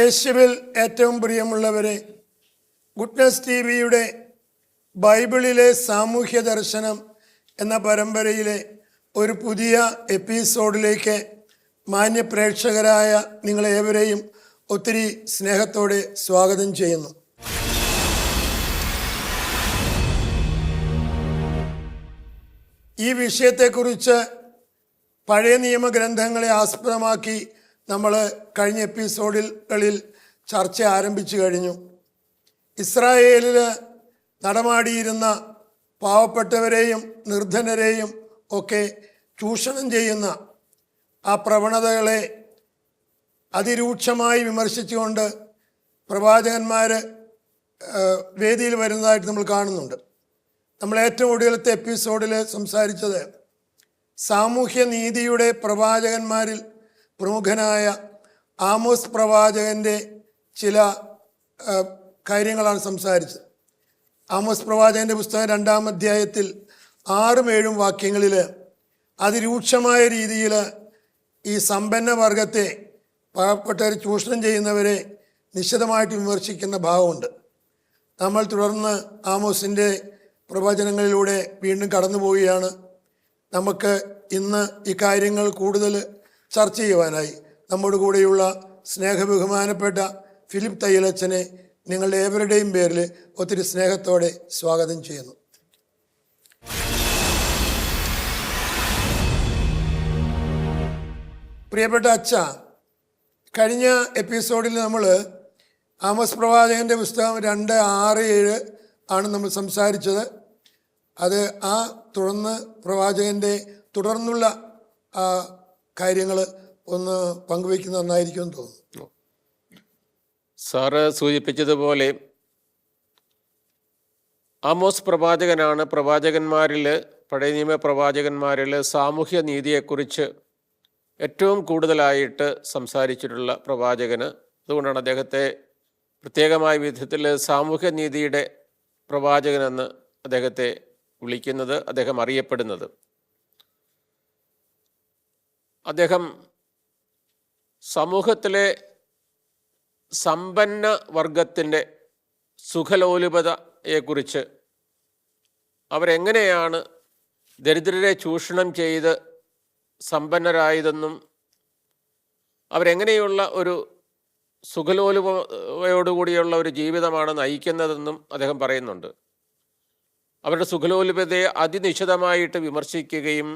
യേശുവിൽ ഏറ്റവും പ്രിയമുള്ളവരെ, ഗുഡ്നസ് ടി വിയുടെ ബൈബിളിലെ സാമൂഹ്യ ദർശനം എന്ന പരമ്പരയിലെ ഒരു പുതിയ എപ്പിസോഡിലേക്ക് മാന്യ പ്രേക്ഷകരായ നിങ്ങളേവരെയും ഒത്തിരി സ്നേഹത്തോടെ സ്വാഗതം ചെയ്യുന്നു. ഈ വിഷയത്തെക്കുറിച്ച് പഴയ നിയമഗ്രന്ഥങ്ങളെ ആസ്പദമാക്കി നമ്മൾ കഴിഞ്ഞ എപ്പിസോഡുകളിൽ ചർച്ച ആരംഭിച്ചു കഴിഞ്ഞു. ഇസ്രായേലിൽ നടമാടിയിരുന്ന പാവപ്പെട്ടവരെയും നിർധനരെയും ഒക്കെ ചൂഷണം ചെയ്യുന്ന ആ പ്രവണതകളെ അതിരൂക്ഷമായി വിമർശിച്ചുകൊണ്ട് പ്രവാചകന്മാർ വേദിയിൽ വരുന്നതായിട്ട് നമ്മൾ കാണുന്നുണ്ട്. നമ്മൾ ഏറ്റവും ഒടുവിലത്തെ എപ്പിസോഡിൽ സംസാരിച്ചത് സാമൂഹ്യ നീതിയുടെ പ്രവാചകന്മാരിൽ പ്രമുഖനായ ആമോസ് പ്രവാചകൻ്റെ ചില കാര്യങ്ങളാണ് സംസാരിച്ചത്. ആമോസ് പ്രവാചകൻ്റെ പുസ്തകം 2-ാം അധ്യായത്തിൽ 6-7 വാക്യങ്ങളിൽ അതിരൂക്ഷമായ രീതിയിൽ ഈ സമ്പന്ന വർഗത്തെ, പാവപ്പെട്ടവർ ചൂഷണം ചെയ്യുന്നവരെ നിശിതമായിട്ട് വിമർശിക്കുന്ന ഭാഗമുണ്ട്. നമ്മൾ തുടർന്ന് ആമോസിൻ്റെ പ്രവചനങ്ങളിലൂടെ വീണ്ടും കടന്നു പോവുകയാണ്. നമുക്ക് ഇന്ന് ഈ കാര്യങ്ങൾ കൂടുതൽ ചർച്ച ചെയ്യുവാനായി നമ്മുടെ കൂടെയുള്ള സ്നേഹബഹുമാനപ്പെട്ട ഫിലിപ്പ് തയ്യലച്ചനെ നിങ്ങളുടെ ഏവരുടെയും പേരിൽ ഒത്തിരി സ്നേഹത്തോടെ സ്വാഗതം ചെയ്യുന്നു. പ്രിയപ്പെട്ട അച്ഛ, കഴിഞ്ഞ എപ്പിസോഡിൽ നമ്മൾ ആമോസ് പ്രവാചകൻ്റെ പുസ്തകം 2:6-7 ആണ് നമ്മൾ സംസാരിച്ചത്. അത് തുടർന്ന് പ്രവാചകൻ്റെ തുടർന്നുള്ള കാര്യങ്ങൾ ഒന്ന് പങ്കുവയ്ക്കുന്ന നന്നായിരിക്കും എന്ന് തോന്നുന്നു. സാറ് സൂചിപ്പിച്ചതുപോലെ ആമോസ് പ്രവാചകനാണ് പ്രവാചകന്മാരിൽ, പഴയ നിയമ പ്രവാചകന്മാരിൽ സാമൂഹ്യ നീതിയെക്കുറിച്ച് ഏറ്റവും കൂടുതലായിട്ട് സംസാരിച്ചിട്ടുള്ള പ്രവാചകന്. അതുകൊണ്ടാണ് അദ്ദേഹത്തെ പ്രത്യേകമായ വിധത്തിൽ സാമൂഹ്യ നീതിയുടെ പ്രവാചകനെന്ന് അദ്ദേഹത്തെ വിളിക്കുന്നത്, അദ്ദേഹം അറിയപ്പെടുന്നത്. അദ്ദേഹം സമൂഹത്തിലെ സമ്പന്ന വർഗത്തിൻ്റെ സുഖലോലുപതയെക്കുറിച്ച്, അവരെങ്ങനെയാണ് ദരിദ്രരെ ചൂഷണം ചെയ്ത് സമ്പന്നരായതെന്നും അവരെങ്ങനെയുള്ള ഒരു സുഖലോലുപതയോടുകൂടിയുള്ള ഒരു ജീവിതമാണ് നയിക്കുന്നതെന്നും അദ്ദേഹം പറയുന്നുണ്ട്. അവരുടെ സുഖലോലുപതയെ അതിനിശിതമായിട്ട് വിമർശിക്കുകയും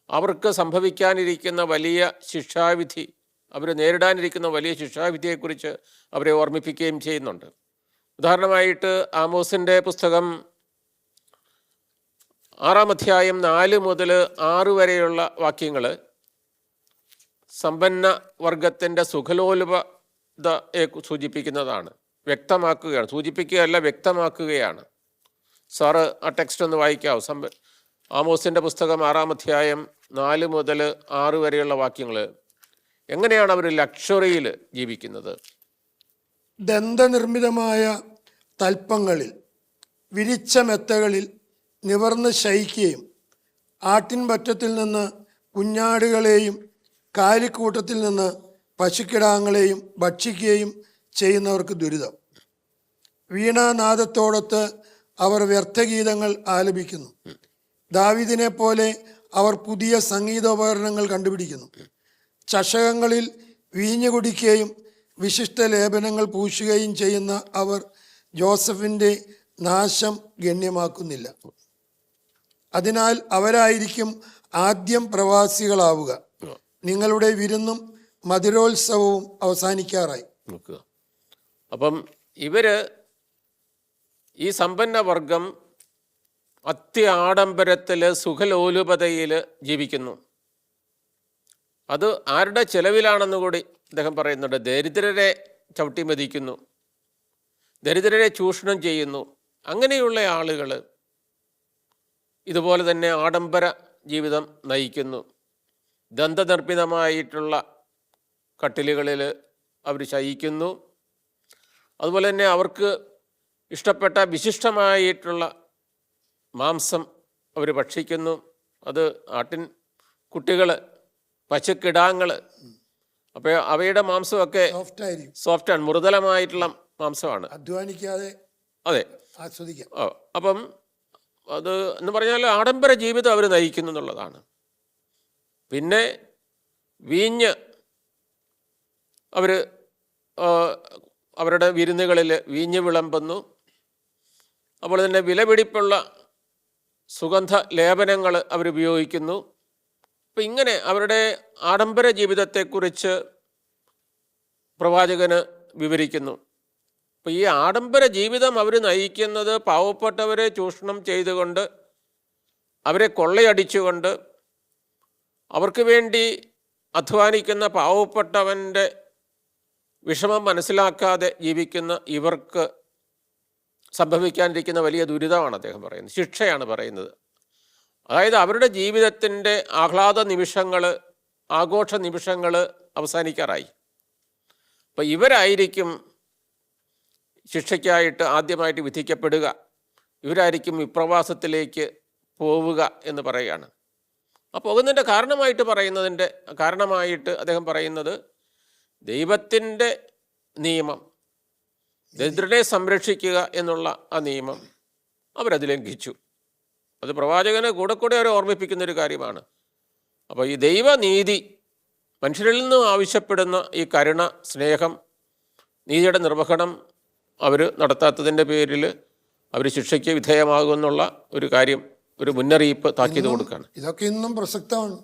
അവർക്ക് സംഭവിക്കാനിരിക്കുന്ന വലിയ ശിക്ഷാവിധി, അവർ നേരിടാനിരിക്കുന്ന വലിയ ശിക്ഷാവിധിയെക്കുറിച്ച് അവരെ ഓർമ്മിപ്പിക്കുകയും ചെയ്യുന്നുണ്ട്. ഉദാഹരണമായിട്ട് ആമോസിൻ്റെ പുസ്തകം 6-ാം അധ്യായം 4 മുതൽ 6 വരെയുള്ള വാക്യങ്ങൾ സമ്പന്ന വർഗത്തിൻ്റെ സുഖലോലുപതയെ സൂചിപ്പിക്കുന്നതാണ്, വ്യക്തമാക്കുകയാണ്. സാറ് ആ ടെക്സ്റ്റ് ഒന്ന് വായിക്കാവൂ. ആമോസിൻ്റെ പുസ്തകം 6-ാം അധ്യായം 4 മുതൽ 6 വരെയുള്ള വാക്യങ്ങൾ. എങ്ങനെയാണ് അവർ ലക്ഷറിയിൽ ജീവിക്കുന്നത്? ദന്തനിർമ്മിതമായ തൽപ്പങ്ങളിൽ, വിരിച്ച മെത്തകളിൽ നിവർന്ന് ശയിക്കുകയും ആട്ടിൻപറ്റത്തിൽ നിന്ന് കുഞ്ഞാടുകളെയും കാലിക്കൂട്ടത്തിൽ നിന്ന് പശുക്കിടാങ്ങളെയും ഭക്ഷിക്കുകയും ചെയ്യുന്നവർക്ക് ദുരിതം. വീണാനാദത്തോടൊത്ത് അവർ വ്യർത്ഥഗീതങ്ങൾ ആലപിക്കുന്നു. ദാവീദിനെ പോലെ അവർ പുതിയ സംഗീതോപകരണങ്ങൾ കണ്ടുപിടിക്കുന്നു. ചഷകങ്ങളിൽ വീഞ്ഞു കുടിക്കുകയും വിശിഷ്ട ലേപനങ്ങൾ പൂശുകയും ചെയ്യുന്ന അവർ ജോസഫിൻ്റെ നാശം ഗണ്യമാക്കുന്നില്ല. അതിനാൽ അവരായിരിക്കും ആദ്യം പ്രവാസികളാവുക. നിങ്ങളുടെ വിരുന്നും മധുരോത്സവവും അവസാനിക്കാറായി. അപ്പം ഇവര്, ഈ സമ്പന്ന വർഗം അത്യാഡംബരത്തിൽ, സുഖലോലുപതയിൽ ജീവിക്കുന്നു. അത് ആരുടെ ചെലവിലാണെന്ന് കൂടി അദ്ദേഹം പറയുന്നുണ്ട്. ദരിദ്രരെ ചവിട്ടിമെതിക്കുന്നു, ദരിദ്രരെ ചൂഷണം ചെയ്യുന്നു. അങ്ങനെയുള്ള ആളുകൾ ഇതുപോലെ തന്നെ ആഡംബര ജീവിതം നയിക്കുന്നു. ദന്തനിർമ്മിതമായിട്ടുള്ള കട്ടിലുകളിൽ അവർ ശയിക്കുന്നു. അതുപോലെ തന്നെ അവർക്ക് ഇഷ്ടപ്പെട്ട വിശിഷ്ടമായിട്ടുള്ള മാംസം അവർ ഭക്ഷിക്കുന്നു. അത് ആട്ടിൻ കുട്ടികൾ, പശുക്കിടാങ്ങൾ, അപ്പോൾ അവയുടെ മാംസമൊക്കെ സോഫ്റ്റ് ആയിരിക്കും, സോഫ്റ്റാണ്, മൃദുലമായിട്ടുള്ള മാംസമാണ്. അധ്വാനിക്കാതെ അതെ. ആസ്വദിക്കാം. അപ്പം അത് എന്ന് പറഞ്ഞാൽ ആഡംബര ജീവിതം അവർ നയിക്കുന്നു എന്നുള്ളതാണ്. പിന്നെ വീഞ്ഞ് അവർ അവരുടെ വിരുന്നുകളിൽ വീഞ്ഞ് വിളമ്പുന്നു. അതുപോലെ തന്നെ വിലപിടിപ്പുള്ള സുഗന്ധ ലേപനങ്ങൾ അവരുപയോഗിക്കുന്നു. അപ്പം ഇങ്ങനെ അവരുടെ ആഡംബര ജീവിതത്തെക്കുറിച്ച് പ്രവാചകന് വിവരിക്കുന്നു. അപ്പം ഈ ആഡംബര ജീവിതം അവർ നയിക്കുന്നത് പാവപ്പെട്ടവരെ ചൂഷണം ചെയ്തുകൊണ്ട്, അവരെ കൊള്ളയടിച്ചുകൊണ്ട്, അവർക്ക് വേണ്ടി അധ്വാനിക്കുന്ന പാവപ്പെട്ടവൻ്റെ വിഷമം മനസ്സിലാക്കാതെ ജീവിക്കുന്ന ഇവർക്ക് സംഭവിക്കാനിരിക്കുന്ന വലിയ ദുരിതമാണ് അദ്ദേഹം പറയുന്നത്, ശിക്ഷയാണ് പറയുന്നത്. അതായത് അവരുടെ ജീവിതത്തിൻ്റെ ആഹ്ലാദ നിമിഷങ്ങൾ, ആഘോഷ നിമിഷങ്ങൾ അവസാനിക്കാറായി. അപ്പം ഇവരായിരിക്കും ശിക്ഷയ്ക്കായിട്ട് ആദ്യമായിട്ട് വിധിക്കപ്പെടുക, ഇവരായിരിക്കും വിപ്രവാസത്തിലേക്ക് പോവുക എന്ന് പറയുകയാണ്. ആ പോകുന്നതിൻ്റെ കാരണമായിട്ട് അദ്ദേഹം പറയുന്നത് ദൈവത്തിൻ്റെ നിയമം, ദരിദ്രനെ സംരക്ഷിക്കുക എന്നുള്ള ആ നിയമം അവരത് ലംഘിച്ചു. അത് പ്രവാചകന് കൂടെ അവർ ഓർമ്മിപ്പിക്കുന്നൊരു കാര്യമാണ്. അപ്പോൾ ഈ ദൈവനീതി, മനുഷ്യരിൽ നിന്നും ആവശ്യപ്പെടുന്ന ഈ കരുണ, സ്നേഹം, നീതിയുടെ നിർവഹണം അവർ നടത്താത്തതിൻ്റെ പേരിൽ അവർ ശിക്ഷയ്ക്ക് വിധേയമാകുമെന്നുള്ള ഒരു കാര്യം, ഒരു മുന്നറിയിപ്പ്, താക്കീത് കൊടുക്കുകയാണ്. ഇതൊക്കെ ഇന്നും പ്രസക്തമാണ്.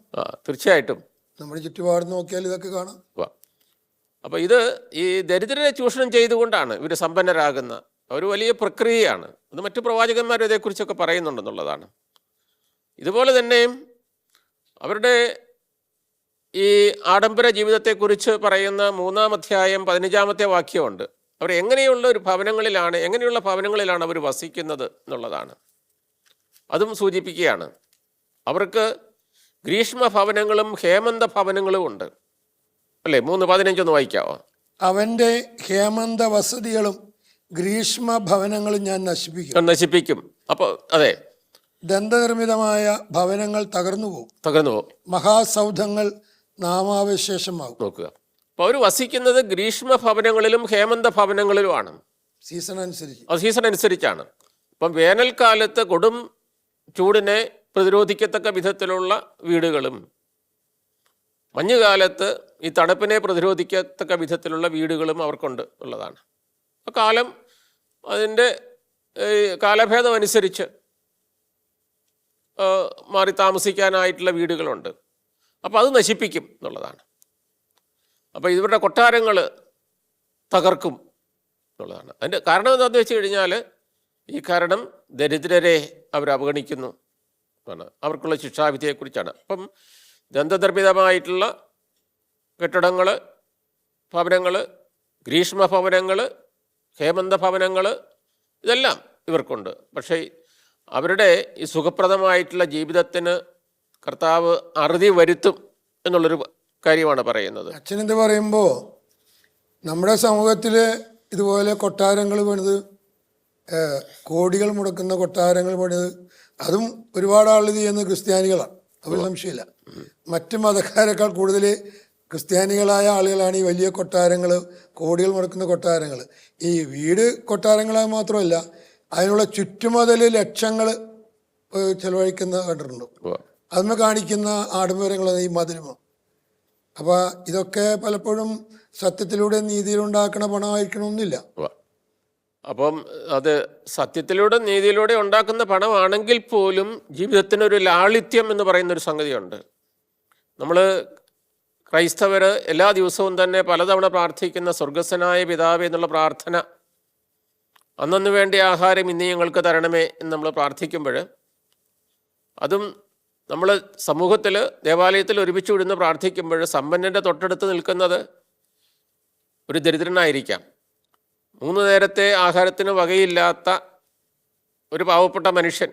തീർച്ചയായിട്ടും നമ്മുടെ ചുറ്റുപാട് നോക്കിയാൽ ഇതൊക്കെ കാണാം. അപ്പോൾ ഇത് ഈ ദരിദ്രരെ ചൂഷണം ചെയ്തുകൊണ്ടാണ് ഇവർ സമ്പന്നരാകുന്ന ഒരു വലിയ പ്രക്രിയയാണ്. അത് മറ്റു പ്രവാചകന്മാരും ഇതേക്കുറിച്ചൊക്കെ പറയുന്നുണ്ടെന്നുള്ളതാണ്. ഇതുപോലെ തന്നെ അവരുടെ ഈ ആഡംബര ജീവിതത്തെക്കുറിച്ച് പറയുന്ന 3-ാം അധ്യായം 15-ാമത്തെ വാക്യമുണ്ട്. അവർ എങ്ങനെയുള്ള ഭവനങ്ങളിലാണ് അവർ വസിക്കുന്നത് എന്നുള്ളതാണ്. അതും സൂചിപ്പിക്കുകയാണ്. അവർക്ക് ഗ്രീഷ്മ ഭവനങ്ങളും ഹേമന്ത ഭവനങ്ങളും ഉണ്ട്, അല്ലേ? 3:15 വായിക്കാവോ? അവൻ്റെ ഹേമന്ത വസതികളും ഗ്രീഷ്മ ഭവനങ്ങളും ഞാൻ നശിപ്പിക്കും. അപ്പോൾ അതെ, ദന്തനിർമ്മിതമായ ഭവനങ്ങൾ തകർന്നു പോകും, മഹാസൗധങ്ങൾ നാമാവശേഷമാകും. നോക്കുക, അപ്പോൾ അവർ വസിക്കുന്നത് ഗ്രീഷ്മ ഭവനങ്ങളിലും ഹേമന്ത ഭവനങ്ങളിലുമാണ്. സീസൺ അനുസരിച്ചാണ്. ഇപ്പം വേനൽക്കാലത്ത് കൊടും ചൂടിനെ പ്രതിരോധിക്കത്തക്ക വിധത്തിലുള്ള വീടുകളും, മഞ്ഞുകാലത്ത് ഈ തണുപ്പിനെ പ്രതിരോധിക്കത്തക്ക വിധത്തിലുള്ള വീടുകളും അവർക്കുണ്ട് ഉള്ളതാണ്. കാലം അതിൻ്റെ കാലഭേദം അനുസരിച്ച് മാറി താമസിക്കാനായിട്ടുള്ള വീടുകളുണ്ട്. അപ്പോൾ അത് നശിപ്പിക്കും എന്നുള്ളതാണ്. അപ്പോൾ ഇവരുടെ കൊട്ടാരങ്ങൾ തകർക്കും എന്നുള്ളതാണ്. അതിൻ്റെ കാരണം എന്താണെന്ന് വെച്ച് കഴിഞ്ഞാൽ, ഈ കാരണം ദരിദ്രരെ അവർ അവഗണിക്കുന്നു ആണ്, അവർക്കുള്ള ശിക്ഷാവിധിയെക്കുറിച്ചാണ്. അപ്പം ദന്തനിർമ്മിതമായിട്ടുള്ള കെട്ടിടങ്ങൾ, ഭവനങ്ങൾ, ഗ്രീഷ്മ ഭവനങ്ങൾ, ഹേമന്ത ഭവനങ്ങൾ, ഇതെല്ലാം ഇവർക്കുണ്ട്. പക്ഷേ അവരുടെ ഈ സുഖപ്രദമായിട്ടുള്ള ജീവിതത്തിന് കർത്താവ് അറുതി വരുത്തും എന്നുള്ളൊരു കാര്യമാണ് പറയുന്നത്. അച്ഛനെന്ത് പറയുമ്പോൾ നമ്മുടെ സമൂഹത്തിൽ ഇതുപോലെ കൊട്ടാരങ്ങൾ പണിത്, കോടികൾ മുടക്കുന്ന കൊട്ടാരങ്ങൾ പണിത്, അതും ഒരുപാട് ആൾ ചെയ്യുന്ന ക്രിസ്ത്യാനികളാണ്, അവർ സംശയമില്ല. മറ്റ് മതക്കാരെക്കാൾ കൂടുതൽ ക്രിസ്ത്യാനികളായ ആളുകളാണ് ഈ വലിയ കൊട്ടാരങ്ങൾ, കോടികൾ മുടക്കുന്ന കൊട്ടാരങ്ങൾ. ഈ വീട് കൊട്ടാരങ്ങളായി മാത്രമല്ല, അതിനുള്ള ചുറ്റുമതിൽ ലക്ഷങ്ങൾ ചെലവഴിക്കുന്ന കണ്ടിട്ടുണ്ട്. അതിന് കാണിക്കുന്ന ആഡംബരങ്ങളാണ് ഈ മതിലുമ. അപ്പോൾ ഇതൊക്കെ പലപ്പോഴും സത്യത്തിലൂടെ നീതിയിലുണ്ടാക്കണ പണമായിരിക്കണമെന്നില്ല. അപ്പം അത് സത്യത്തിലൂടെ നീതിയിലൂടെ ഉണ്ടാക്കുന്ന പണമാണെങ്കിൽ പോലും ജീവിതത്തിനൊരു ലാളിത്യം എന്ന് പറയുന്നൊരു സംഗതിയുണ്ട്. നമ്മൾ ക്രൈസ്തവർ എല്ലാ ദിവസവും തന്നെ പലതവണ പ്രാർത്ഥിക്കുന്ന സ്വർഗസ്വനായ പിതാവേ എന്നുള്ള പ്രാർത്ഥന, അന്നു വേണ്ട ആഹാരം ഇന്ന് ഞങ്ങൾക്ക് തരണമേ എന്ന് നമ്മൾ പ്രാർത്ഥിക്കുമ്പോൾ, അതും നമ്മൾ സമൂഹത്തിൽ ദേവാലയത്തിൽ ഒരുമിച്ച് വിടുന്ന് പ്രാർത്ഥിക്കുമ്പോൾ സമ്പന്നൻ്റെ തൊട്ടടുത്ത് നിൽക്കുന്നത് ഒരു ദരിദ്രനായിരിക്കാം. 3 നേരത്തെ ആഹാരത്തിന് വകയില്ലാത്ത ഒരു പാവപ്പെട്ട മനുഷ്യൻ,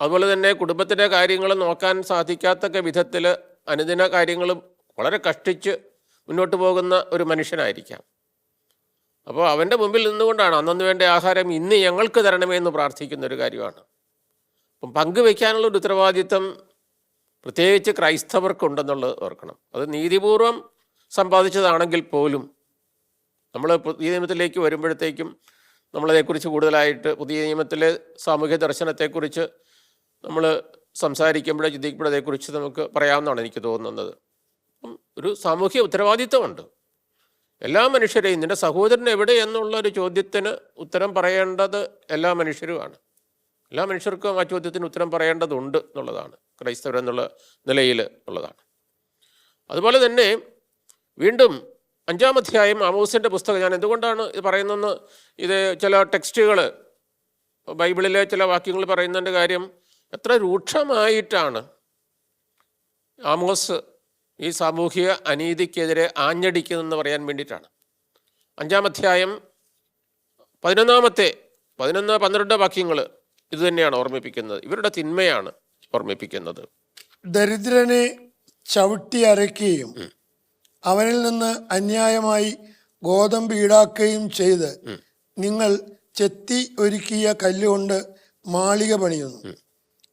അതുപോലെ തന്നെ കുടുംബത്തിൻ്റെ കാര്യങ്ങൾ നോക്കാൻ സാധിക്കാത്തക്ക വിധത്തിൽ അനുദിന കാര്യങ്ങളും വളരെ കഷ്ടിച്ച് മുന്നോട്ട് പോകുന്ന ഒരു മനുഷ്യനായിരിക്കാം. അപ്പോൾ അവൻ്റെ മുമ്പിൽ നിന്നുകൊണ്ടാണ് അന്നു വേണ്ട ആഹാരം ഇന്ന് ഞങ്ങൾക്ക് തരണമേ എന്ന് പ്രാർത്ഥിക്കുന്നൊരു കാര്യമാണ്. അപ്പം പങ്കുവയ്ക്കാനുള്ളൊരു ഉത്തരവാദിത്വം പ്രത്യേകിച്ച് ക്രൈസ്തവർക്കുണ്ടെന്നുള്ളത് ഓർക്കണം. അത് നീതിപൂർവം സമ്പാദിച്ചതാണെങ്കിൽ പോലും നമ്മൾ പുതിയ നിയമത്തിലേക്ക് വരുമ്പോഴത്തേക്കും നമ്മളതേക്കുറിച്ച് കൂടുതലായിട്ട് പുതിയ നിയമത്തിലെ സാമൂഹ്യ ദർശനത്തെക്കുറിച്ച് നമ്മൾ സംസാരിക്കുമ്പോഴേ ചിന്തിക്കുമ്പോഴേ അതേക്കുറിച്ച് നമുക്ക് പറയാമെന്നാണ് എനിക്ക് തോന്നുന്നത്. ഒരു സാമൂഹ്യ ഉത്തരവാദിത്വമുണ്ട്. എല്ലാ മനുഷ്യരെയും നിൻ്റെ സഹോദരൻ എവിടെ എന്നുള്ളൊരു ചോദ്യത്തിന് ഉത്തരം പറയേണ്ടത് എല്ലാ മനുഷ്യരുമാണ്. എല്ലാ മനുഷ്യർക്കും ആ ചോദ്യത്തിന് ഉത്തരം പറയേണ്ടതുണ്ട് എന്നുള്ളതാണ് ക്രൈസ്തവരെന്നുള്ള നിലയിൽ ഉള്ളതാണ്. അതുപോലെ തന്നെ വീണ്ടും 5-ാം അധ്യായം ആമോസിൻ്റെ പുസ്തകം, ഞാൻ എന്തുകൊണ്ടാണ് ഇത് പറയുന്നതെന്ന്, ഇത് ചില ടെക്സ്റ്റുകൾ ബൈബിളിലെ ചില വാക്യങ്ങൾ പറയുന്നതിൻ്റെ കാര്യം എത്ര രൂക്ഷമായിട്ടാണ് ആമോസ് ഈ സാമൂഹിക അനീതിക്കെതിരെ ആഞ്ഞടിക്കുന്നതെന്ന് പറയാൻ വേണ്ടിയിട്ടാണ്. 5-ാം അധ്യായം 11-12 വാക്യങ്ങൾ ഇത് തന്നെയാണ് ഓർമ്മിപ്പിക്കുന്നത്. ഇവരുടെ തിന്മയാണ് ഓർമ്മിപ്പിക്കുന്നത്. ദരിദ്രനെ ചവിട്ടി അരയ്ക്കുകയും അവനിൽ നിന്ന് അന്യായമായി ഗോതമ്പ് ഈടാക്കുകയും ചെയ്ത് നിങ്ങൾ ചെത്തി ഒരുക്കിയ കല്ലുകൊണ്ട് മാളിക പണിയുന്നു,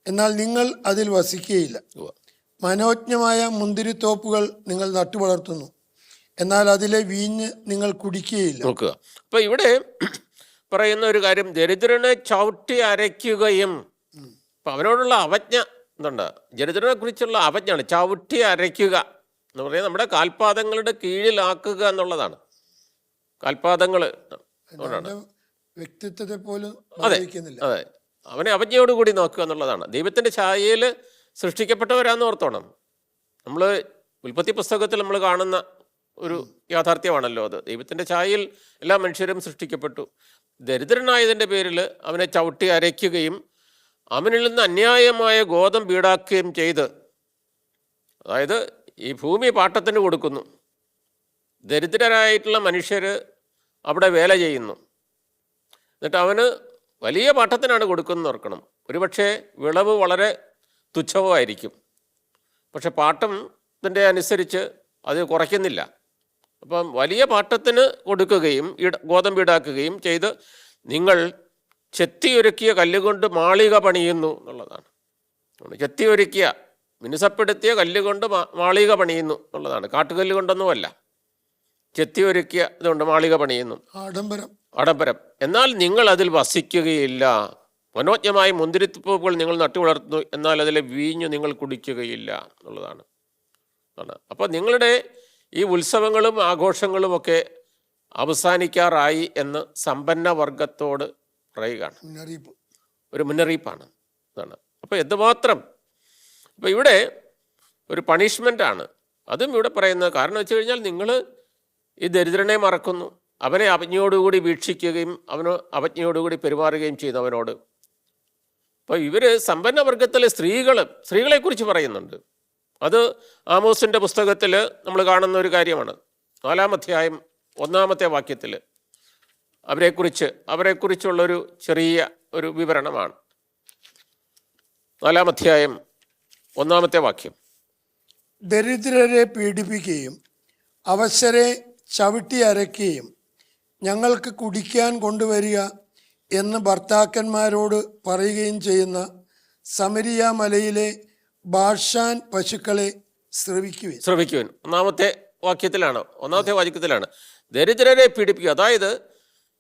എന്നാൽ നിങ്ങൾ അതിൽ വസിക്കുകയില്ല. മനോജ്ഞമായ മുന്തിരിത്തോപ്പുകൾ നിങ്ങൾ നട്ടുവളർത്തുന്നു, എന്നാൽ അതിലെ വീഞ്ഞ് നിങ്ങൾ കുടിക്കുകയില്ല. നോക്കുക, അപ്പൊ ഇവിടെ പറയുന്ന ഒരു കാര്യം, ദരിദ്രനെ ചവിട്ടി അരയ്ക്കുകയും, അപ്പം അവനോടുള്ള അവജ്ഞ എന്തുണ്ട്, ദരിദ്രനെ കുറിച്ചുള്ള അവജ്ഞയാണ്. ചവിട്ടി അരയ്ക്കുക എന്ന് പറയുന്നത് നമ്മുടെ കാൽപാദങ്ങളുടെ കീഴിലാക്കുക എന്നുള്ളതാണ്. കാൽപാദങ്ങൾ വ്യക്തിത്വത്തെ പോലും അതെ അതെ അവനെ അവജ്ഞയോടുകൂടി നോക്കുക എന്നുള്ളതാണ്. ദൈവത്തിൻ്റെ ഛായയിൽ സൃഷ്ടിക്കപ്പെട്ടവരാന്ന് ഓർത്തോണം. നമ്മൾ ഉൽപ്പത്തി പുസ്തകത്തിൽ നമ്മൾ കാണുന്ന ഒരു യാഥാർത്ഥ്യമാണല്ലോ അത്. ദൈവത്തിൻ്റെ ഛായയിൽ എല്ലാ മനുഷ്യരും സൃഷ്ടിക്കപ്പെട്ടു. ദരിദ്രനായതിൻ്റെ പേരിൽ അവനെ ചവിട്ടി അരയ്ക്കുകയും അവനിൽ നിന്ന് അന്യായമായ ഗോതമ്പ് ഈടാക്കുകയും ചെയ്ത്, അതായത് ഈ ഭൂമി പാട്ടത്തിന് കൊടുക്കുന്നു, ദരിദ്രരായിട്ടുള്ള മനുഷ്യർ അവിടെ വേല ചെയ്യുന്നു, എന്നിട്ട് അവന് വലിയ പാട്ടത്തിനാണ് കൊടുക്കുന്നത് ഓർക്കണം. ഒരുപക്ഷെ വിളവ് വളരെ തുച്ഛമായിരിക്കും, പക്ഷെ പാട്ടം ഇതിൻ്റെ അനുസരിച്ച് അത് കുറയ്ക്കുന്നില്ല. അപ്പം വലിയ പാട്ടത്തിന് കൊടുക്കുകയും ഗോതമ്പ് ഈടാക്കുകയും ചെയ്ത് നിങ്ങൾ ചെത്തിയൊരുക്കിയ കല്ലുകൊണ്ട് മാളിക പണിയുന്നു എന്നുള്ളതാണ്. ചെത്തിയൊരുക്കിയ മിനുസപ്പെടുത്തിയ കല്ലുകൊണ്ട് മാളിക പണിയുന്നു എന്നുള്ളതാണ്. കാട്ടുകല്ല് കൊണ്ടൊന്നുമല്ല, ചെത്തിയൊരുക്കിയ ഇതുകൊണ്ട് മാളിക പണിയുന്നു. ആഡംബരം. എന്നാൽ നിങ്ങൾ അതിൽ വസിക്കുകയില്ല. മനോജ്ഞമായ മുന്തിരിത്തോപ്പുകൾ നിങ്ങൾ നട്ടുവളർത്തുന്നു, എന്നാൽ അതിലെ വീഞ്ഞു നിങ്ങൾ കുടിക്കുകയില്ല എന്നുള്ളതാണ്. അപ്പോൾ നിങ്ങളുടെ ഈ ഉത്സവങ്ങളും ആഘോഷങ്ങളുമൊക്കെ അവസാനിക്കാറായി എന്ന് സമ്പന്ന വർഗത്തോട് പറയുകയാണ്. ഒരു മുന്നറിയിപ്പാണ് അതാണ്. അപ്പോൾ എന്തുമാത്രം, അപ്പോൾ ഇവിടെ ഒരു പണിഷ്മെൻ്റാണ് അതും ഇവിടെ പറയുന്നത്. കാരണം വെച്ച് കഴിഞ്ഞാൽ നിങ്ങൾ ഈ ദരിദ്രനെ മറക്കുന്നു, അവനെ അവജ്ഞയോടുകൂടി വീക്ഷിക്കുകയും അവന് അവജ്ഞയോടുകൂടി പെരുമാറുകയും ചെയ്യുന്നവനോട്. അപ്പോൾ ഇവർ സമ്പന്ന വർഗത്തിലെ സ്ത്രീകളെക്കുറിച്ച് പറയുന്നുണ്ട്. അത് ആമോസിൻ്റെ പുസ്തകത്തിൽ നമ്മൾ കാണുന്ന ഒരു കാര്യമാണ്. 4-ാം അധ്യായം 1-ാമത്തെ വാക്യത്തിൽ അവരെക്കുറിച്ചുള്ളൊരു ചെറിയ ഒരു വിവരണമാണ്. 4-ാം അധ്യായം 1-ാമത്തെ വാക്യം. ദരിദ്രരെ പീഡിപ്പിക്കുകയും അവശരെ ചവിട്ടി അരയ്ക്കുകയും ഞങ്ങൾക്ക് കുടിക്കാൻ കൊണ്ടുവരിക എന്ന് ഭർത്താക്കന്മാരോട് പറയുകയും ചെയ്യുന്ന സമരിയ മലയിലെ ബാഷാൻ പശുക്കളെ ശ്രവിക്കുവിൻ. 1-ാമത്തെ വാക്യത്തിലാണ് ദരിദ്രരെ പീഡിപ്പിക്കുക. അതായത്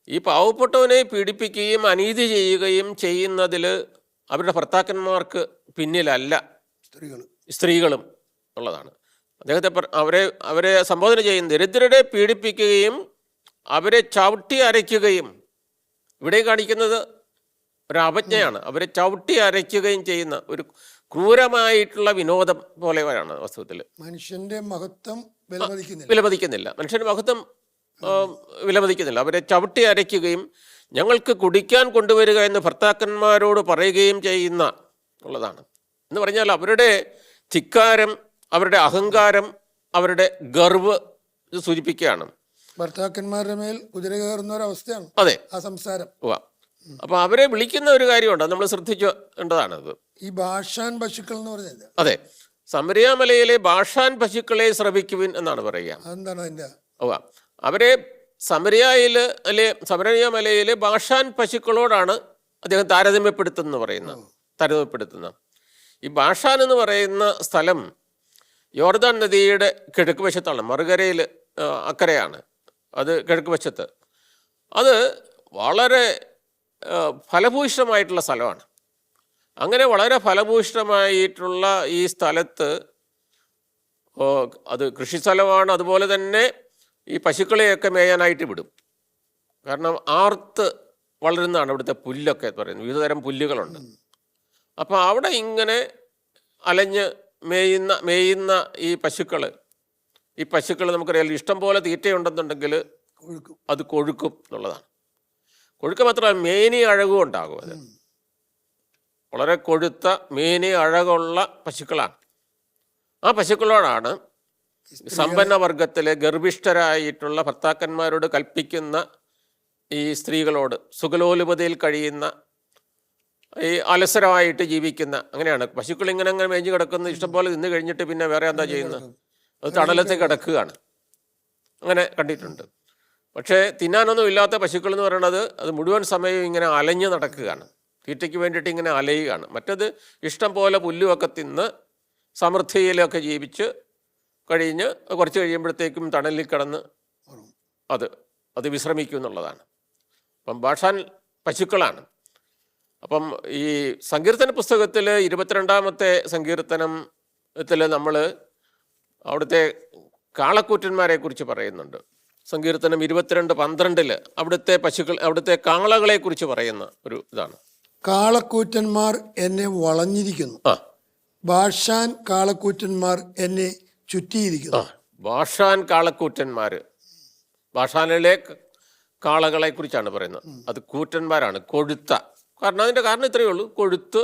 ഈ പാവപ്പെട്ടവനെ പീഡിപ്പിക്കുകയും അനീതി ചെയ്യുകയും ചെയ്യുന്നതിൽ അവരുടെ ഭർത്താക്കന്മാർക്ക് പിന്നിലല്ല സ്ത്രീകളും ഉള്ളതാണ്. അദ്ദേഹത്തെ അവരെ സംബോധന ചെയ്യും. ദരിദ്രരെ പീഡിപ്പിക്കുകയും അവരെ ചവിട്ടി അരയ്ക്കുകയും, ഇവിടെ കാണിക്കുന്നത് ഒരു അവജ്ഞയാണ്. അവരെ ചവിട്ടി അരയ്ക്കുകയും ചെയ്യുന്ന ഒരു ക്രൂരമായിട്ടുള്ള വിനോദം പോലെയാണ് വാസ്തവത്തിൽ. മനുഷ്യന്റെ മഹത്വം വിലമതിക്കുന്നില്ല. മനുഷ്യന്റെ മഹത്വം വിലമതിക്കുന്നില്ല. അവരെ ചവിട്ടി അരയ്ക്കുകയും ഞങ്ങൾക്ക് കുടിക്കാൻ കൊണ്ടുവരിക എന്ന് ഭർത്താക്കന്മാരോട് പറയുകയും ചെയ്യുന്ന ഉള്ളതാണ്. എന്ന് പറഞ്ഞാൽ അവരുടെ ധിക്കാരം, അവരുടെ അഹങ്കാരം, അവരുടെ ഗർവ് ഇത് സൂചിപ്പിക്കുകയാണ്. ഭർത്താക്കന്മാരുടെ മേൽ കുതിര കയറുന്ന ഒരവസ്ഥയാണ് അതെ ആ സംസാരം. അപ്പോൾ അവരെ വിളിക്കുന്ന ഒരു കാര്യമുണ്ട്, നമ്മൾ ശ്രദ്ധിക്കേണ്ടതാണത്. ഈ ബാഷാൻ പശുക്കൾ എന്ന് പറഞ്ഞത് അതെ, സമരിയ മലയിലെ ബാഷാൻ പശുക്കളെ ശ്രവിക്കുവിൻ എന്നാണ് പറയുക. അതെന്താണ് അതിൻ്റെ? അവരെ സമരിയ മലയിലെ ബാഷാൻ പശുക്കളോടാണ് അദ്ദേഹം താരതമ്യപ്പെടുത്തുന്ന. ഈ ബാഷാൻ എന്ന് പറയുന്ന സ്ഥലം യോർദാൻ നദിയുടെ കിഴക്ക് വശത്താണ്, മറുകരയിൽ അക്കരയാണ്, അത് കിഴക്ക് വശത്ത്. അത് വളരെ ഫലഭൂയിഷ്ഠമായിട്ടുള്ള സ്ഥലമാണ്. അങ്ങനെ വളരെ ഫലഭൂയിഷ്ഠമായിട്ടുള്ള ഈ സ്ഥലത്ത് അത് കൃഷി സ്ഥലമാണ്. അതുപോലെ തന്നെ ഈ പശുക്കളെയൊക്കെ മേയാനായിട്ട് വിടും. കാരണം ആർത്ത് വളരുന്നതാണ് ഇവിടുത്തെ പുല്ലൊക്കെ പറയുന്നത്, വിവിധതരം പുല്ലുകളുണ്ട്. അപ്പോൾ അവിടെ ഇങ്ങനെ അലഞ്ഞ് മേയുന്ന ഈ പശുക്കൾ നമുക്കറിയാം ഇഷ്ടം പോലെ തീറ്റയുണ്ടെന്നുണ്ടെങ്കിൽ അത് കൊഴുക്കും എന്നുള്ളതാണ്. കൊഴുക്ക് മാത്രമല്ല, മേനി അഴകും ഉണ്ടാകും. അത് വളരെ കൊഴുത്ത മേനി അഴകുള്ള പശുക്കളാണ്. ആ പശുക്കളോടാണ് സമ്പന്ന വർഗത്തിലെ ഗർഭിഷ്ഠരായിട്ടുള്ള ഭർത്താക്കന്മാരോട് കൽപ്പിക്കുന്ന ഈ സ്ത്രീകളോട്, സുഖലോലുപതയിൽ കഴിയുന്ന ഈ അലസരമായിട്ട് ജീവിക്കുന്ന, അങ്ങനെയാണ് പശുക്കൾ ഇങ്ങനെ മേഞ്ഞു കിടക്കുന്ന, ഇഷ്ടംപോലെ നിന്ന് കഴിഞ്ഞിട്ട് പിന്നെ വേറെ എന്താ ചെയ്യുന്നത്, അത് തണലത്തെ കിടക്കുകയാണ്. അങ്ങനെ കണ്ടിട്ടുണ്ട്. പക്ഷേ തിന്നാനൊന്നും ഇല്ലാത്ത പശുക്കൾ എന്ന് പറയുന്നത് അത് മുഴുവൻ സമയവും ഇങ്ങനെ അലഞ്ഞു നടക്കുകയാണ്, തീറ്റയ്ക്ക് വേണ്ടിയിട്ട് ഇങ്ങനെ അലയുകയാണ്. മറ്റത് ഇഷ്ടം പോലെ പുല്ലുമൊക്കെ തിന്ന് സമൃദ്ധിയിലൊക്കെ ജീവിച്ച് കഴിഞ്ഞ് കുറച്ച് കഴിയുമ്പോഴത്തേക്കും തണലിൽ കിടന്ന് അത് വിശ്രമിക്കും എന്നുള്ളതാണ്. അപ്പം ബാഷാൻ പശുക്കളാണ്. അപ്പം ഈ സങ്കീർത്തന പുസ്തകത്തിൽ 22-ാമത്തെ സങ്കീർത്തനത്തിൽ നമ്മൾ അവിടുത്തെ കാളക്കൂറ്റന്മാരെ കുറിച്ച് പറയുന്നുണ്ട്. സങ്കീർത്തനം 22:12 അവിടുത്തെ കാളകളെ കുറിച്ച് പറയുന്ന ഒരു ഇതാണ്. കാളക്കൂറ്റന്മാർ എന്നെ വളഞ്ഞിരിക്കുന്നു, ബാഷാൻ കാളക്കൂറ്റന്മാർ എന്നെ ചുറ്റിയിരിക്കുന്നു. ബാഷാൻ കാളക്കൂറ്റന്മാർ, ബാഷാനിലെ കാളകളെ കുറിച്ചാണ് പറയുന്നത്. അത് കൂറ്റന്മാരാണ്, കൊഴുത്ത. കാരണം ഇത്രയേ ഉള്ളൂ, കൊഴുത്ത്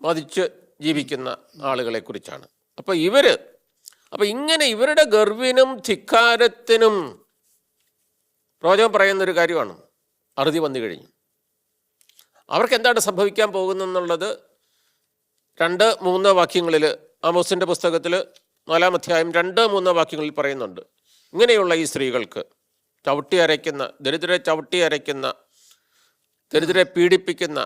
മതിച്ച് ജീവിക്കുന്ന ആളുകളെ കുറിച്ചാണ്. അപ്പം ഇങ്ങനെ ഇവരുടെ ഗർവിനും ധിക്കാരത്തിനും പ്രവചനം പറയുന്നൊരു കാര്യമാണ്. അറുതി വന്നു കഴിഞ്ഞു അവർക്ക് എന്താണ് സംഭവിക്കാൻ പോകുന്നതെന്നുള്ളത് 2-3 വാക്യങ്ങളിൽ, ആമോസിൻ്റെ പുസ്തകത്തിൽ 4-ാം അധ്യായം 2-3 വാക്യങ്ങളിൽ പറയുന്നുണ്ട്. ഇങ്ങനെയുള്ള ഈ സ്ത്രീകൾക്ക് ദരിദ്രരെ ചവിട്ടി അരയ്ക്കുന്ന, ദരിദ്രരെ പീഡിപ്പിക്കുന്ന,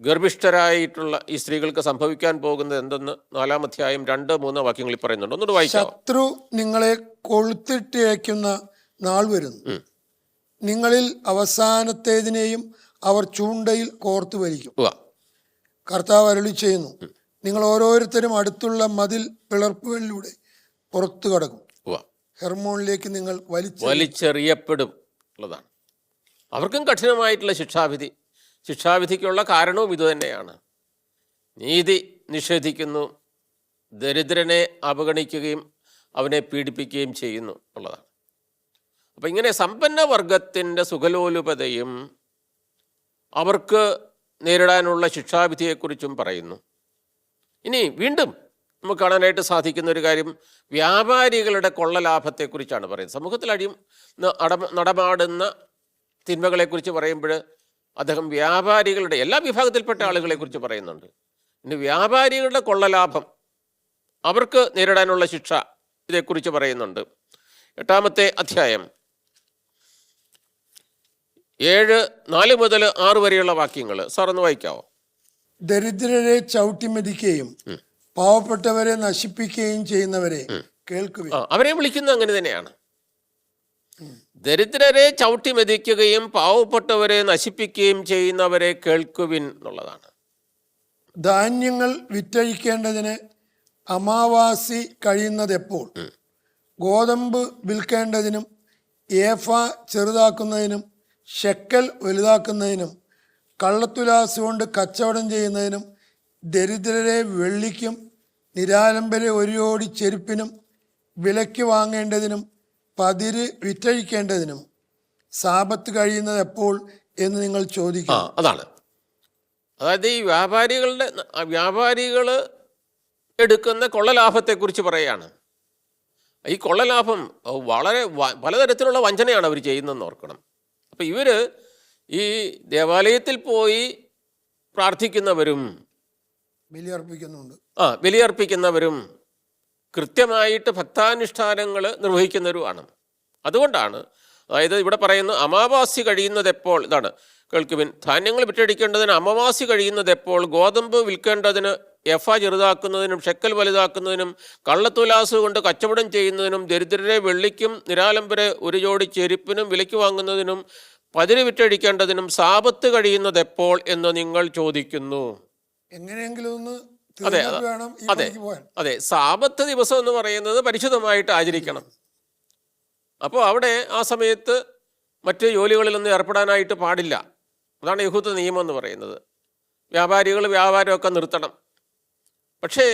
ഗർഭിഷ്ഠരായിട്ടുള്ള ഈ സ്ത്രീകൾക്ക് സംഭവിക്കാൻ പോകുന്നത് എന്തെന്ന് 4-ാം അധ്യായം 2-3 വാക്യങ്ങളിൽ പറയുന്നുണ്ട്. ഒന്നുകൂടെ വായിക്കാം. ശത്രു നിങ്ങളെ കൊളുത്തിട്ടയക്കുന്ന നാൾ വരുന്നു, നിങ്ങളിൽ അവസാനത്തേതിനെയും അവർ ചൂണ്ടയിൽ കോർത്തു വലിക്കും. കർത്താവ് അരുളി ചെയ്യുന്നു, നിങ്ങൾ ഓരോരുത്തരും അടുത്തുള്ള മതിൽ പിളർപ്പുകളിലൂടെ പുറത്തു കടക്കും, ഹെർമോണിലേക്ക് നിങ്ങൾ വലിച്ചെറിയപ്പെടും ഉള്ളതാണ്. അവർക്കും കഠിനമായിട്ടുള്ള ശിക്ഷാവിധിക്കുള്ള കാരണവും ഇതുതന്നെയാണ്. നീതി നിഷേധിക്കുന്നു, ദരിദ്രനെ അവഗണിക്കുകയും അവനെ പീഡിപ്പിക്കുകയും ചെയ്യുന്നു ഉള്ളതാണ്. അപ്പം ഇങ്ങനെ സമ്പന്ന വർഗത്തിൻ്റെ സുഖലോലുപതയും അവർക്ക് നേരിടാനുള്ള ശിക്ഷാവിധിയെക്കുറിച്ചും പറയുന്നു. ഇനി വീണ്ടും നമുക്ക് കാണാനായിട്ട് സാധിക്കുന്ന ഒരു കാര്യം വ്യാപാരികളുടെ കൊള്ളലാഭത്തെക്കുറിച്ചാണ് പറയുന്നത്. സമൂഹത്തിൽ നടമാടുന്ന തിന്മകളെക്കുറിച്ച് പറയുമ്പോൾ അദ്ദേഹം വ്യാപാരികളുടെ എല്ലാ വിഭാഗത്തിൽപ്പെട്ട ആളുകളെക്കുറിച്ച് പറയുന്നുണ്ട്. ഇനി വ്യാപാരികളുടെ കൊള്ളലാഭം, അവർക്ക് നേരിടാനുള്ള ശിക്ഷ, ഇതേക്കുറിച്ച് പറയുന്നുണ്ട്. 8-ാമത്തെ അധ്യായം 4 മുതൽ 6 വരെയുള്ള വാക്യങ്ങൾ സാറൊന്ന് വായിക്കാവോ? ദരിദ്രരെ ചവിട്ടിമെതിക്കുകയും പാവപ്പെട്ടവരെ നശിപ്പിക്കുകയും ചെയ്യുന്നവരെ കേൾക്കുവിൻ. അവരെ വിളിക്കുന്നത് അങ്ങനെ തന്നെയാണ്. ദരിദ്രരെ ചവിട്ടി മെതിക്കുകയും പാവപ്പെട്ടവരെ നശിപ്പിക്കുകയും ചെയ്യുന്നവരെ കേൾക്കുവിൻ എന്നുള്ളതാണ്. ധാന്യങ്ങൾ വിറ്റഴിക്കേണ്ടതിന് അമാവാസി കഴിയുന്നതെപ്പോൾ, ഗോതമ്പ് വിൽക്കേണ്ടതിനും ഏഫ ചെറുതാക്കുന്നതിനും ഷെക്കൽ വലുതാക്കുന്നതിനും കള്ളത്തുലാസ് കൊണ്ട് കച്ചവടം ചെയ്യുന്നതിനും ദരിദ്രരെ വെള്ളിക്കും നിരാലംബരെ ഒരു ജോടി ചെരുപ്പിനും വിലയ്ക്ക് വാങ്ങേണ്ടതിനും പതിര് വിറ്റഴിക്കേണ്ടതിനും സാപത്ത് കഴിയുന്നത് എപ്പോൾ എന്ന് നിങ്ങൾ ചോദിക്കും. അതാണ്, അതായത് ഈ വ്യാപാരികൾ എടുക്കുന്ന കൊള്ളലാഭത്തെക്കുറിച്ച് പറയുകയാണ്. ഈ കൊള്ളലാഭം വളരെ പലതരത്തിലുള്ള വഞ്ചനയാണ് അവർ ചെയ്യുന്നതെന്ന് ഓർക്കണം. അപ്പം ഇവർ ഈ ദേവാലയത്തിൽ പോയി പ്രാർത്ഥിക്കുന്നവരും ബലിയർപ്പിക്കുന്നവരും കൃത്യമായിട്ട് ഭക്താനുഷ്ഠാനങ്ങൾ നിർവഹിക്കുന്നവരുമാണ്. അതുകൊണ്ടാണ്, അതായത് ഇവിടെ പറയുന്നു അമാവാസി കഴിയുന്നതെപ്പോൾ, ഇതാണ് കേൾക്കുവിൻ, ധാന്യങ്ങൾ വിറ്റഴിക്കേണ്ടതിന് അമാവാസി കഴിയുന്നതെപ്പോൾ, ഗോതമ്പ് വിൽക്കേണ്ടതിന് എഫ ചെറുതാക്കുന്നതിനും ഷെക്കൽ വലുതാക്കുന്നതിനും കള്ളത്തുലാസ് കൊണ്ട് കച്ചവടം ചെയ്യുന്നതിനും ദരിദ്രരെ വെള്ളിക്കും നിരാലംബരെ ഒരു ജോടി ചെരുപ്പിനും വിലയ്ക്ക് വാങ്ങുന്നതിനും പതിര് വിറ്റഴിക്കേണ്ടതിനും സാപത്ത് കഴിയുന്നത് എപ്പോൾ എന്ന് നിങ്ങൾ ചോദിക്കുന്നു. എങ്ങനെയെങ്കിലും ഒന്ന് അതെ വേണം ഈ അതെ പണിക്ക് പോകാൻ. അതെ, സാപത്ത് ദിവസം എന്ന് പറയുന്നത് പരിശുദ്ധമായിട്ട് ആചരിക്കണം. അപ്പോൾ അവിടെ ആ സമയത്ത് മറ്റ് ജോലികളിലൊന്നും ഏർപ്പെടാനായിട്ട് പാടില്ല. അതാണ് യഹൂദ നിയമം എന്ന് പറയുന്നത്. വ്യാപാരികൾ വ്യാപാരമൊക്കെ നിർത്തണം. പക്ഷേ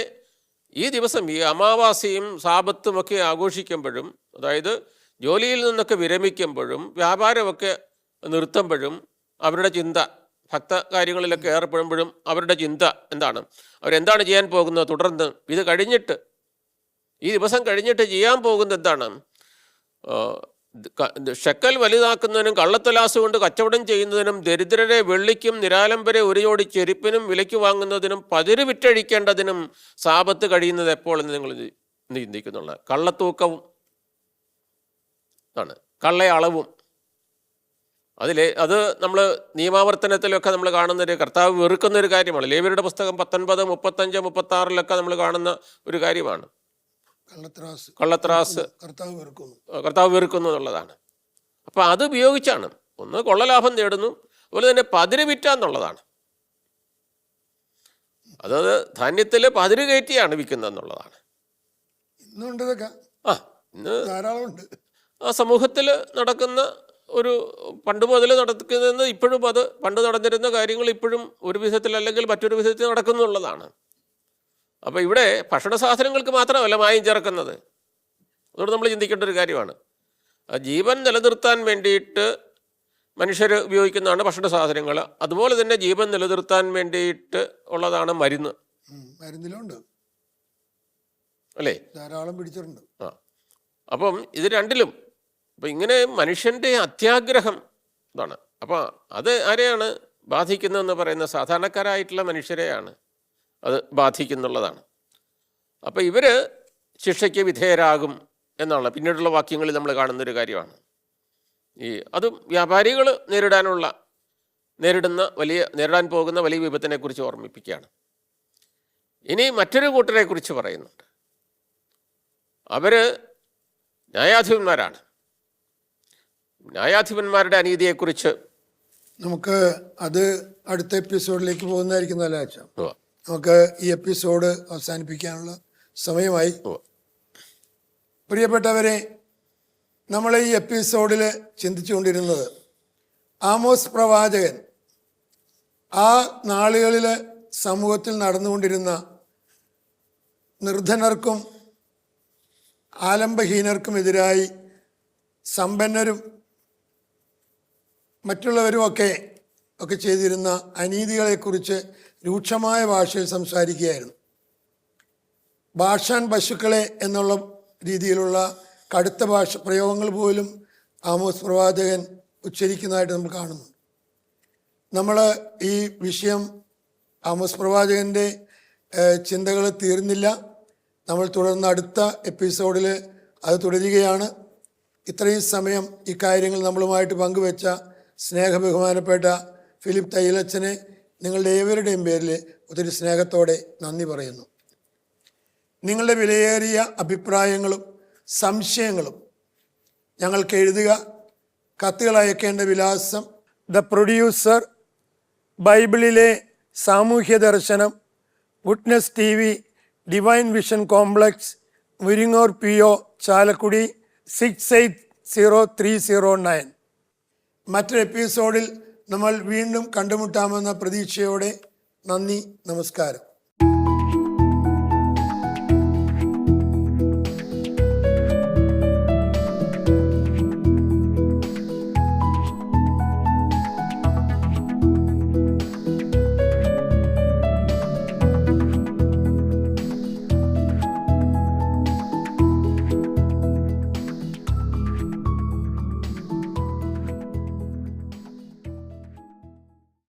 ഈ ദിവസം ഈ അമാവാസിയും സാപത്തുമൊക്കെ ആഘോഷിക്കുമ്പോഴും, അതായത് ജോലിയിൽ നിന്നൊക്കെ വിരമിക്കുമ്പോഴും വ്യാപാരമൊക്കെ നിർത്തുമ്പോഴും അവരുടെ ചിന്ത, ഭക്ത കാര്യങ്ങളിലൊക്കെ ഏർപ്പെടുമ്പോഴും അവരുടെ ചിന്ത എന്താണ്? അവരെന്താണ് ചെയ്യാൻ പോകുന്നത്? തുടർന്ന് ഇത് കഴിഞ്ഞിട്ട്, ഈ ദിവസം കഴിഞ്ഞിട്ട് ചെയ്യാൻ പോകുന്നത് എന്താണ്? ഷെക്കൽ വലുതാക്കുന്നതിനും കള്ളത്തലാസ് കൊണ്ട് കച്ചവടം ചെയ്യുന്നതിനും ദരിദ്രരെ വെള്ളിക്കും നിരാലംബരെ ഒരു ജോടി ചെരുപ്പിനും വിലയ്ക്ക് വാങ്ങുന്നതിനും പതിര് വിറ്റഴിക്കേണ്ടതിനും സാപത്ത് കഴിയുന്നത് എപ്പോൾ എന്ന് നിങ്ങൾ ചിന്തിക്കുന്നുള്ള കള്ളത്തൂക്കവും ആണ്, കള്ളയളവും. അത് നമ്മൾ നിയമാവർത്തനത്തിലൊക്കെ നമ്മൾ കാണുന്നൊരു കർത്താവ് വെറുക്കുന്നൊരു കാര്യമാണ്. ലേവ്യരുടെ പുസ്തകം 19, 35, 36 നമ്മൾ കാണുന്ന ഒരു കാര്യമാണ്. കള്ളത്രാസ് കർത്താവ് വെറുക്കുന്നു എന്നുള്ളതാണ്. അപ്പം അത് ഉപയോഗിച്ചാണ് ഒന്ന് കൊള്ളലാഭം നേടുന്നു, അതുപോലെ തന്നെ പതിര് വിറ്റാന്നുള്ളതാണ്. അതത് ധാന്യത്തിൽ പതിര് കയറ്റിയാണ് വിൽക്കുന്നതെന്നുള്ളതാണ്. ഇന്ന് ആ സമൂഹത്തിൽ നടക്കുന്ന ഒരു പണ്ട് മുതൽ നടക്കുന്നത്, ഇപ്പോഴും അത് പണ്ട് നടന്നിരുന്ന കാര്യങ്ങൾ ഇപ്പോഴും ഒരു വിധത്തിൽ അല്ലെങ്കിൽ മറ്റൊരു വിധത്തിൽ നടക്കുന്നുള്ളതാണ്. അപ്പോൾ ഇവിടെ ഭക്ഷണ സാധനങ്ങൾക്ക് മാത്രമല്ല മായം ചേർക്കുന്നത്. അതുകൊണ്ട് നമ്മൾ ചിന്തിക്കേണ്ട ഒരു കാര്യമാണ്. ജീവൻ നിലനിർത്താൻ വേണ്ടിയിട്ട് മനുഷ്യർ ഉപയോഗിക്കുന്നതാണ് ഭക്ഷണ സാധനങ്ങൾ. അതുപോലെ തന്നെ ജീവൻ നിലനിർത്താൻ വേണ്ടിയിട്ട് ഉള്ളതാണ് മരുന്ന്. മരുന്നിലുണ്ട് അല്ലേ, ധാരാളം പിടിച്ചിട്ടുണ്ട്. അപ്പം ഇത് രണ്ടിലും അപ്പം ഇങ്ങനെ മനുഷ്യൻ്റെ അത്യാഗ്രഹം ഇതാണ്. അപ്പം അത് ആരെയാണ് ബാധിക്കുന്നതെന്ന് പറയുന്ന സാധാരണക്കാരായിട്ടുള്ള മനുഷ്യരെയാണ് അത് ബാധിക്കുന്നുള്ളതാണ്. അപ്പോൾ ഇവർ ശിക്ഷയ്ക്ക് വിധേയരാകും എന്നുള്ള പിന്നീടുള്ള വാക്യങ്ങളിൽ നമ്മൾ കാണുന്നൊരു കാര്യമാണ്. അതും വ്യാപാരികൾ നേരിടാൻ പോകുന്ന വലിയ വിപത്തിനെക്കുറിച്ച് ഓർമ്മിപ്പിക്കുകയാണ്. ഇനി മറ്റൊരു കൂട്ടരെക്കുറിച്ച് പറയുന്നുണ്ട്. അവർ ന്യായാധിപന്മാരാണ്. ന്യായാധിപന്മാരുടെ അനീതിയെക്കുറിച്ച് നമുക്ക് അത് അടുത്ത എപ്പിസോഡിലേക്ക് പോകുന്നതായിരിക്കും നല്ല ആഴ്ച. നമുക്ക് ഈ എപ്പിസോഡ് അവസാനിപ്പിക്കാനുള്ള സമയമായി. പ്രിയപ്പെട്ടവരെ, നമ്മൾ ഈ എപ്പിസോഡിൽ ചിന്തിച്ചുകൊണ്ടിരുന്നത് ആമോസ് പ്രവാചകൻ ആ നാളുകളിൽ സമൂഹത്തിൽ നടന്നുകൊണ്ടിരുന്ന നിർധനർക്കും ആലംബഹീനർക്കും എതിരായി സമ്പന്നരും മറ്റുള്ളവരുമൊക്കെ ചെയ്തിരുന്ന അനീതികളെക്കുറിച്ച് രൂക്ഷമായ ഭാഷയിൽ സംസാരിക്കുകയായിരുന്നു. ഭാഷാൻ പശുക്കളെ എന്നുള്ള രീതിയിലുള്ള കടുത്ത പ്രയോഗങ്ങൾ പോലും ആമോസ് പ്രവാചകൻ ഉച്ചരിക്കുന്നതായിട്ട് നമ്മൾ കാണുന്നു. നമ്മൾ ഈ വിഷയം ആമോസ് പ്രവാചകൻ്റെ ചിന്തകൾ തീർന്നില്ല. നമ്മൾ തുടർന്ന് അടുത്ത എപ്പിസോഡിൽ അത് തുടരുകയാണ്. ഇത്രയും സമയം ഈ കാര്യങ്ങൾ നമ്മളുമായിട്ട് പങ്കുവെച്ച സ്നേഹബഹുമാനപ്പെട്ട ഫിലിപ്പ് തയ്യലച്ചനെ നിങ്ങളുടെ ഏവരുടെയും പേരിൽ ഒത്തിരി സ്നേഹത്തോടെ നന്ദി പറയുന്നു. നിങ്ങളുടെ വിലയേറിയ അഭിപ്രായങ്ങളും സംശയങ്ങളും ഞങ്ങൾക്ക് എഴുതുക. കത്തുകൾ അയക്കേണ്ട വിലാസം: ദ പ്രൊഡ്യൂസർ, ബൈബിളിലെ സാമൂഹ്യ ദർശനം, goodness TV, divine vision complex, Muringoor PO, Chalakudy 680309. മറ്റൊരു എപ്പിസോഡിൽ നമ്മൾ വീണ്ടും കണ്ടുമുട്ടാമെന്ന പ്രതീക്ഷയോടെ നന്ദി, നമസ്കാരം.